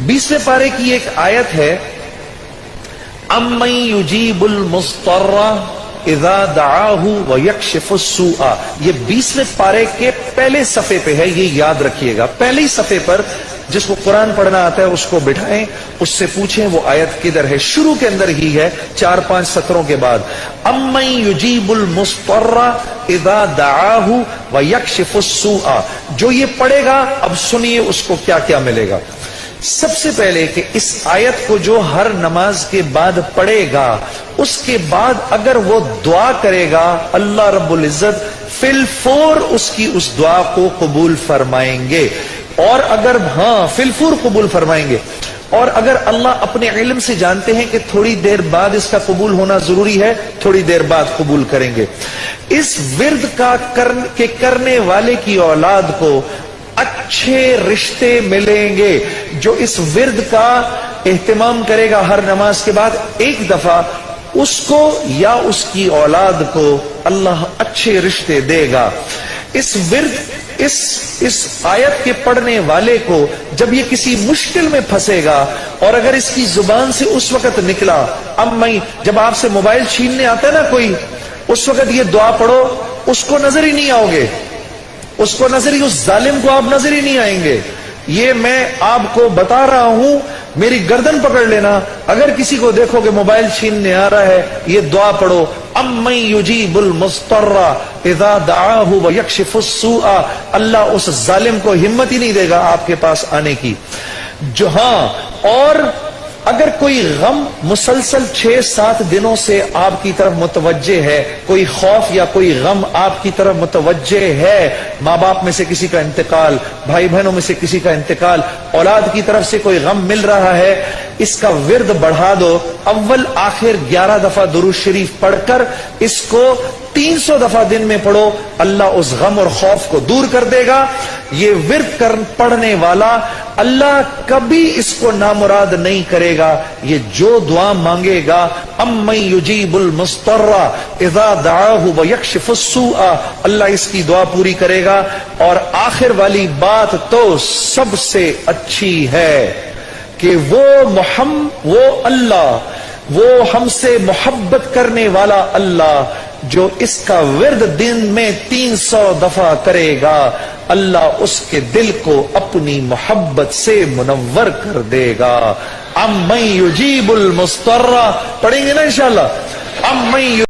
20वें पारे की एक आयत है, अम्मन युजीबुल मुस्तर्रा इज़ा दआहु व यक्शिफुस सूआ। ये 20वें पारे के पहले सफ़े पे है, ये याद रखिएगा। पहले ही सफ़े पर जिसको कुरान पढ़ना आता है उसको बिठाएं, उससे पूछें वो आयत किधर है। शुरू के अंदर ही है, 4-5 सत्रों के बाद। अम्मन युजीबुल मुस्तर्रा इज़ा दआहु व यक्शिफुस सूआ। जो ये पढ़ेगा, अब सुनिए उसको क्या क्या मिलेगा। सबसे पहले कि इस आयत को जो हर नमाज के बाद पढ़ेगा, उसके बाद अगर वो दुआ करेगा, अल्लाह रब्बुल इज्जत फिलफौर उसकी उस दुआ को कबूल फरमाएंगे। और अगर फिलफौर कबूल फरमाएंगे। और अगर अल्लाह अपने इल्म से जानते हैं कि थोड़ी देर बाद इसका कबूल होना जरूरी है, थोड़ी देर बाद कबूल करेंगे। इस विर्द का करने वाले की औलाद को अच्छे रिश्ते मिलेंगे। जो इस विर्द का एहतमाम करेगा हर नमाज के बाद एक दफा, उसको या उसकी औलाद को अल्लाह अच्छे रिश्ते देगा। इस विर्द इस आयत के पढ़ने वाले को जब ये किसी मुश्किल में फंसेगा, और अगर इसकी जुबान से उस वक्त निकला, जब आपसे मोबाइल छीनने आता है ना कोई, उस वक्त ये दुआ पढ़ो, उसको नजर ही नहीं आओगे, उसको नजर ही, उस जालिम को आप नजर ही नहीं आएंगे। ये मैं आपको बता रहा हूं, मेरी गर्दन पकड़ लेना। अगर किसी को देखोगे मोबाइल छीनने आ रहा है, ये दुआ पढ़ो, अम्मन युजीबुल मुस्तर्रा इज़ा दआहु व यक्शिफुस सूआ। अल्लाह उस जालिम को हिम्मत ही नहीं देगा आपके पास आने की। जो और अगर कोई गम मुसलसल 6-7 दिनों से आपकी तरफ मुतवज्जे है, कोई खौफ या कोई गम आपकी तरफ मुतवज्जे है, माँ बाप में से किसी का इंतकाल, भाई बहनों में से किसी का इंतकाल, औलाद की तरफ से कोई गम मिल रहा है, इसका विर्द बढ़ा दो। अव्वल आखिर 11 दफा दुरूद शरीफ पढ़कर इसको 300 दफा दिन में पढ़ो, अल्लाह उस गम और खौफ को दूर कर देगा। ये विर्द पढ़ने वाला अल्लाह कभी इसको नामुराद नहीं करेगा। ये जो दुआ मांगेगा, अम्मन युजीबुल मुस्तर्रा इज़ा दआहु व यक्शिफुस सूआ, अल्लाह इसकी दुआ पूरी करेगा। और आखिर वाली बात तो सबसे अच्छी है कि वो अल्लाह, वो हमसे मोहब्बत करने वाला अल्लाह, जो इसका विर्द दिन में 300 दफा करेगा, अल्लाह उसके दिल को अपनी मोहब्बत से मुनव्वर कर देगा। अम्मन युजीबुल मुस्तर्रा पढ़ेंगे ना इंशाअल्लाह। अम्मन